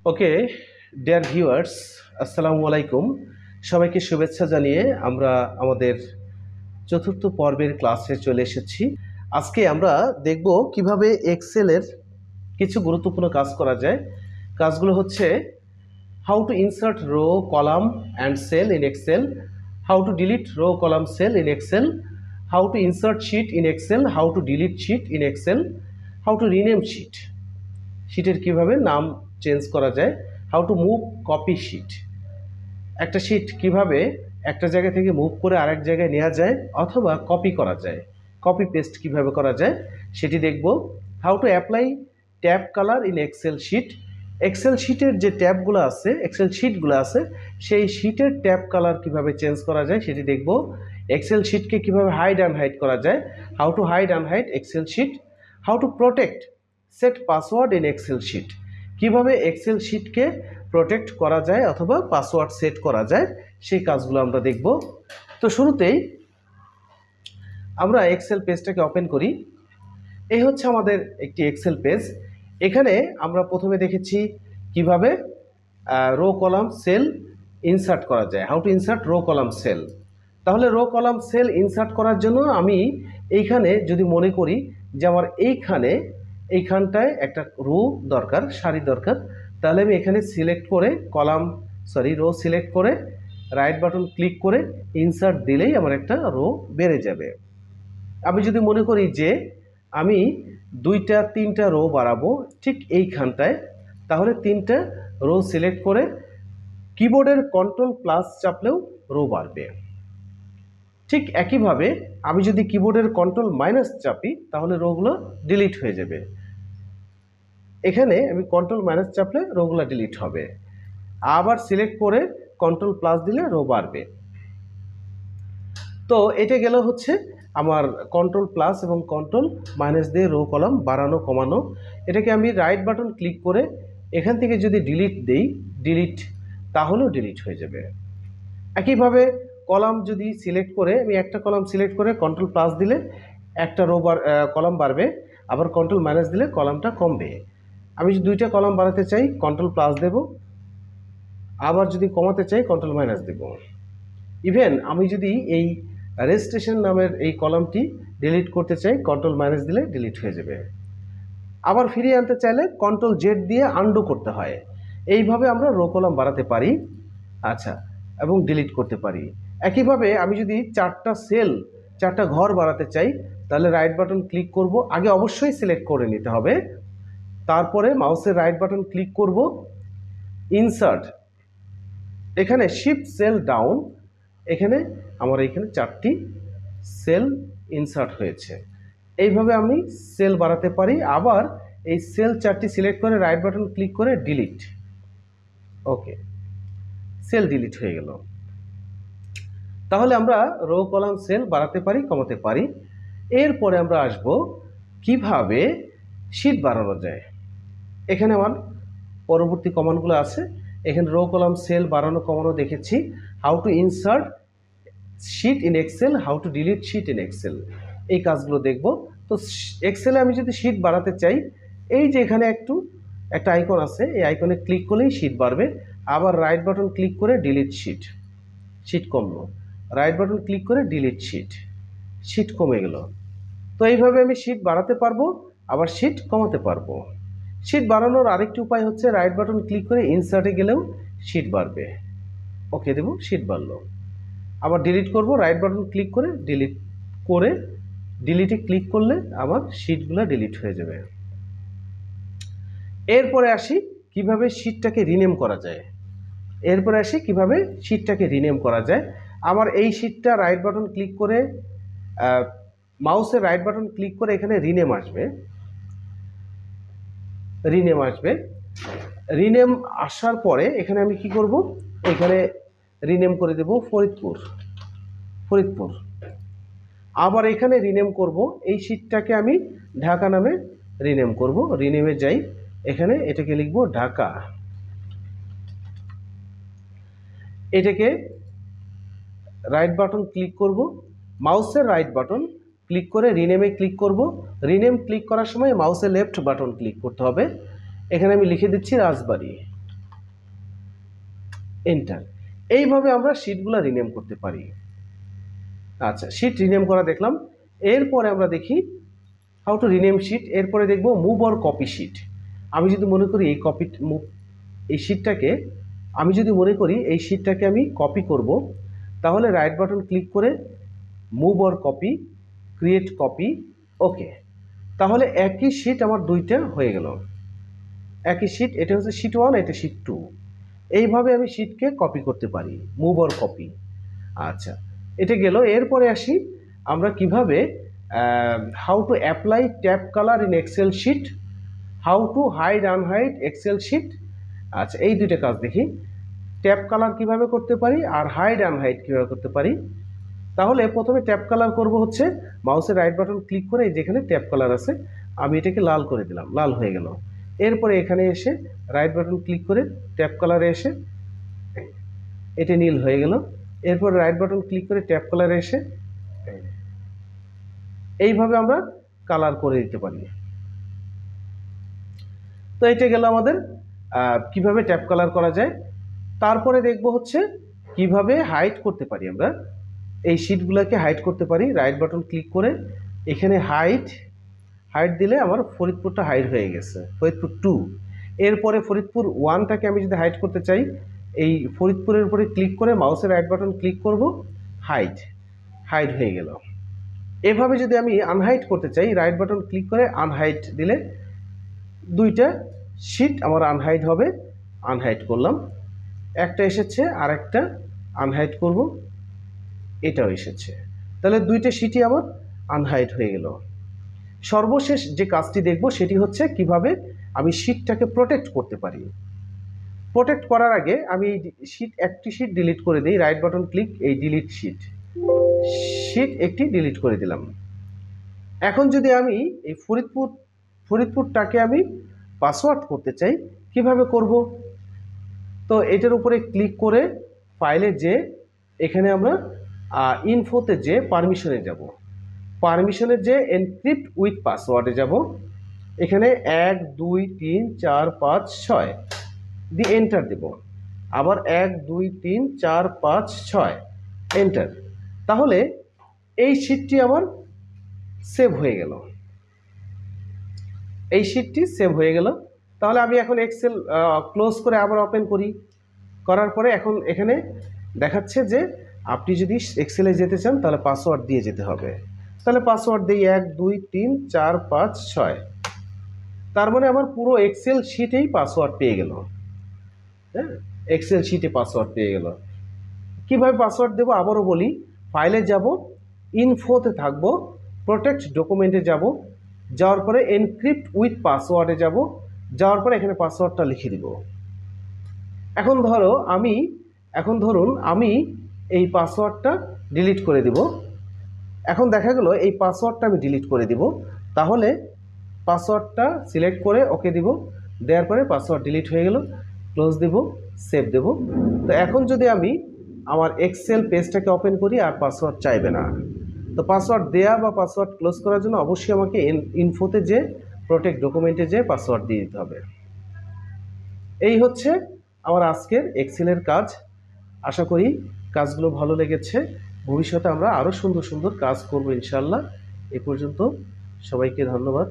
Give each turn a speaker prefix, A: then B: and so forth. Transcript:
A: ওকে, dear viewers, আসসালামু আলাইকুম। সবাইকে শুভেচ্ছা জানিয়ে আমরা আমাদের চতুর্থ পর্বের ক্লাসে চলে এসেছি। আজকে আমরা দেখব কিভাবে এক্সেলের কিছু গুরুত্বপূর্ণ কাজ করা যায়। কাজগুলো হচ্ছে how to insert row, column and cell in Excel, how to delete row, column, cell in Excel, how to insert sheet in Excel, how to delete sheet in Excel, how to rename sheet, শিটের কিভাবে নাম change করা যায়, how to move copy sheet, একটা sheet কিভাবে একটা জায়গা থেকে মুভ করে আরেক জায়গায় নেওয়া যায় অথবা কপি করা যায়, কপি পেস্ট কিভাবে করা যায় সেটি দেখব। How to apply tab colour in Excel sheet, Excel শিটের যে ট্যাবগুলো আছে, এক্সেল শিটগুলো আছে, সেই শিটের ট্যাব কালার কিভাবে চেঞ্জ করা যায় সেটি দেখব। এক্সেল শিটকে কিভাবে হাইড আনহাইড করা যায়, how to hide unhide Excel sheet, how to protect set password in Excel sheet, কিভাবে এক্সেল শিটকে প্রোটেক্ট করা যায় অথবা পাসওয়ার্ড সেট করা যায় সেই কাজগুলো আমরা দেখব। তো শুরুতেই আমরা এক্সেল পেজটাকে ওপেন করি। এই হচ্ছে আমাদের একটি এক্সেল পেজ। এখানে আমরা প্রথমে দেখেছি কিভাবে রো, কলাম, সেল ইনসার্ট করা যায়, how to insert row, column, cell. তাহলে রো, কলাম, সেল ইনসার্ট করার জন্য আমি এইখানে যদি মনে করি যে আমার এইখানটায় একটা রো দরকার, সারি দরকার, তাহলে আমি এখানে সিলেক্ট করে রো সিলেক্ট করে রাইট বাটন ক্লিক করে ইনসার্ট দিলেই আমার একটা রো বেড়ে যাবে। আমি যদি মনে করি যে আমি 2-3টা রো বাড়াবো ঠিক এইখানটায়, তাহলে 3টা রো সিলেক্ট করে কিবোর্ডের Ctrl+ চাপলেও রো বাড়বে। ঠিক একইভাবে আমি যদি কিবোর্ডের Ctrl- চাপি তাহলে রোগুলো ডিলিট হয়ে যাবে। এখানে আমি Ctrl- চাপলে রোগুলো ডিলিট হবে। আবার সিলেক্ট করে Ctrl+ দিলে রো বাড়বে। তো এটা গেল হচ্ছে আমার Ctrl+ এবং Ctrl- দিয়ে রো, কলাম বাড়ানো কমানো। এটাকে আমি রাইট বাটন ক্লিক করে এখান থেকে যদি ডিলিট দেই, ডিলিট, তাহলেও ডিলিট হয়ে যাবে। একইভাবে কলাম যদি সিলেক্ট করে আমি একটা কলাম সিলেক্ট করে Ctrl+ দিলে একটা কলাম বাড়বে, আবার Ctrl- দিলে কলামটা কমবে। আমি যদি 2টা কলাম বাড়াতে চাই Ctrl+ দেব, আবার যদি কমাতে চাই Ctrl- দেব। ইভেন আমি যদি এই রেজিস্ট্রেশন নামের এই কলামটি ডিলিট করতে চাই Ctrl- দিলে ডিলিট হয়ে যাবে। আবার ফিরিয়ে আনতে চাইলে Ctrl-Z দিয়ে আনডু করতে হয়। এইভাবে আমরা রো, কলাম বাড়াতে পারি, আচ্ছা, এবং ডিলিট করতে পারি। একইভাবে আমি যদি 4টা ঘর বাড়াতে চাই তাহলে রাইট বাটন ক্লিক করব, আগে অবশ্যই সিলেক্ট করে নিতে হবে, তারপরে মাউসের রাইট বাটন ক্লিক করব, ইনসার্ট, এখানে শিফট সেল ডাউন, এখানে আমার এইখানে 4টি সেল ইনসার্ট হয়েছে। এইভাবে আমি সেল বাড়াতে পারি। আবার এই সেল 4টি সিলেক্ট করে রাইট বাটন ক্লিক করে ডিলিট, ওকে, সেল ডিলিট হয়ে গেল। তাহলে আমরা রো, কলাম, সেল বাড়াতে পারি, কমাতে পারি। এরপরে আমরা আসব কিভাবে শিট বাড়ানো যায়। এখানে আমার পরবর্তী কমান্ডগুলো আছে। এখানে রো, কলাম, সেল বাড়ানো কমানো দেখেছি। How to insert sheet in Excel, how to delete sheet in Excel, এই কাজগুলো দেখব। তো এক্সেলে আমি যদি শিট বাড়াতে চাই, এই যে এখানে একটা আইকন আছে, এই আইকনে ক্লিক করলেই শিট বাড়বে। আবার রাইট বাটন ক্লিক করে ডিলিট শিট, শিট কমলো, রাইট বাটন ক্লিক করে ডিলিট শিট, শিট কমে গেল। তো এইভাবে আমি শিট বাড়াতে পারবো, আবার শিট কমাতে পারবো। শিট বাড়ানোর আরেকটি উপায় হচ্ছে রাইট বাটন ক্লিক করে ইনসার্টে গেলেও শিট বাড়বে, ওকে দেব, শিট বাড়লো। আবার ডিলিট করব, রাইট বাটন ক্লিক করে ডিলিটে ক্লিক করলে আমার শিটগুলো ডিলিট হয়ে যাবে। এরপরে আসি কিভাবে শিটটাকে রিনেম করা যায়। আমার এই শিটটা রাইট বাটন ক্লিক করে মাউসের রাইট বাটন ক্লিক করে এখানে রিনেম আসবে। রিনেম আসার পরে এখানে আমি কি করব, এখানে রিনেম করে দেব ফরিদপুর। আবার এখানে রিনেম করব, এই শিটটাকে আমি ঢাকা নামে রিনেম করব। রিনেমে যাই, এখানে এটাকে লিখব ঢাকা। এটাকে রাইট বাটন ক্লিক করব, মাউসের রাইট বাটন ক্লিক করে রিনেমে ক্লিক করব। রিনেম ক্লিক করার সময় মাউসের লেফট বাটন ক্লিক করতে হবে। এখানে আমি লিখে দিচ্ছি রাজবাড়ী। এন্টার। এইভাবে আমরা শিটগুলো রিনেম করতে পারি। আচ্ছা, শিট রিনেম করা দেখলাম। এরপরে আমরা দেখি হাউ টু রিনেম শিট। এরপরে দেখব মুভ অর কপি শিট। আমি যদি মনে করি এই শিটটাকে আমি যদি মনে করি এই শিটটাকে আমি কপি করব, তাহলে রাইট বাটন ক্লিক করে move or copy, create copy, okay. তাহলে একই শিট আমার দুইটা হয়ে গেল। একই শিট, এটা হচ্ছে শিট 1, এটা শিট 2। এইভাবে আমি শিটকে কপি করতে পারি, মুভ অর কপি। আচ্ছা, এটা গেল। এরপরে আসি আমরা কিভাবে how to apply tab colour in Excel sheet, how to hide unhide Excel sheet. আচ্ছা, এই দুইটা কাজ দেখি। ট্যাব কালার কিভাবে করতে পারি আর হাইড আনহাইড কিভাবে করতে পারি। তাহলে প্রথমে ট্যাব কালার করব হচ্ছে মাউসের রাইট বাটন ক্লিক করে যেখানে ট্যাব কালার আছে আমি এটাকে লাল করে দিলাম, লাল হয়ে গেল। এরপরে এখানে এসে রাইট বাটন ক্লিক করে ট্যাব কালারে এসে এটা নীল হয়ে গেল। এরপর রাইট বাটন ক্লিক করে ট্যাব কালারে এসে এইভাবে আমরা কালার করে দিতে পারি। তো এটা গেল আমাদের কিভাবে ট্যাব কালার করা যায়। তারপরে দেখব হচ্ছে কিভাবে হাইড করতে পারি। আমরা এই শিটগুলোকে হাইড করতে পারি রাইট বাটন ক্লিক করে এখানে হাইড দিলে আমার ফরিদপুরটা হাইড হয়ে গেছে, ফরিদপুর 2। এরপরে ফরিদপুর 1টাকে আমি যদি হাইড করতে চাই এই ফরিদপুরের উপরে ক্লিক করে মাউসের রাইট বাটন ক্লিক করব, হাইড হয়ে গেল। এভাবে যদি আমি আনহাইড করতে চাই রাইট বাটন ক্লিক করে আনহাইড দিলে দুইটা শিট আমার আনহাইড হবে। আনহাইড করলাম, একটা এসেছে আর একটা আনহাইড করব, এটাও এসেছে। তাহলে দুইটা শিটই আমার আনহাইড হয়ে গেল। সর্বশেষ যে কাজটি দেখব সেটি হচ্ছে কিভাবে আমি শিটটাকে প্রোটেক্ট করতে পারি। প্রোটেক্ট করার আগে আমি একটি শিট ডিলিট করে দিই, রাইট বাটন ক্লিক, এই ডিলিট শিট একটি ডিলিট করে দিলাম। এখন যদি আমি এই ফরিদপুরটাকে আমি পাসওয়ার্ড করতে চাই, কিভাবে করব? তো এটার উপরে ক্লিক করে ফাইলে যে এখানে আমরা ইনফোতে যে পারমিশনে যাব, পারমিশনের যে এনক্রিপ্ট উইথ পাসওয়ার্ডে যাব, এখানে 1 2 3 4 5 6 দিয়ে এন্টার দেব। আবার 1 2 3 4 5 6 এন্টার। তাহলে এই শিটটি আমার সেভ হয়ে গেল, এই শিটটি সেভ হয়ে গেল। তাহলে আমি এখন এক্সেল ক্লোজ করে আবার ওপেন করি। করার পরে এখন এখানে দেখাচ্ছে যে আপনি যদি এক্সেলে যেতে চান তাহলে পাসওয়ার্ড দিয়ে যেতে হবে। তাহলে পাসওয়ার্ড দিই 1 2 3 4 5 6। তার মানে আমার পুরো এক্সেল শিটেই পাসওয়ার্ড পেয়ে গেল। হ্যাঁ, এক্সেল শিটে পাসওয়ার্ড পেয়ে গেল। কিভাবে পাসওয়ার্ড দেবো আবারও বলি, ফাইলে যাব, ইনফোতে থাকবো, প্রোটেক্ট ডকুমেন্টে যাব, যাওয়ার পরে এনক্রিপ্ট উইথ পাসওয়ার্ডে যাব, যাওয়ার পরে এখানে পাসওয়ার্ডটা লিখে দিব। এখন ধরুন আমি এই পাসওয়ার্ডটা ডিলিট করে দিব। এখন দেখা গেল এই পাসওয়ার্ডটা আমি ডিলিট করে দিব। তাহলে পাসওয়ার্ডটা সিলেক্ট করে ওকে দিব, দেওয়ার পরে পাসওয়ার্ড ডিলিট হয়ে গেল। ক্লোজ দেব, সেভ দেব। তো এখন যদি আমি আমার এক্সেল পেজটাকে ওপেন করি আর পাসওয়ার্ড চাইবে না, তো পাসওয়ার্ড দেয়া বা পাসওয়ার্ড ক্লোজ করার জন্য অবশ্যই আমাকে ইনফোতে যে প্রোটেক্ট ডকুমেন্টে যে পাসওয়ার্ড দিয়ে দিতে হবে। এই হচ্ছে আমার আজকের এক্সেলের কাজ। আশা করি কাজগুলো ভালো লেগেছে। ভবিষ্যতে আমরা আরও সুন্দর সুন্দর কাজ করব ইনশাল্লাহ। এ পর্যন্ত সবাইকে ধন্যবাদ।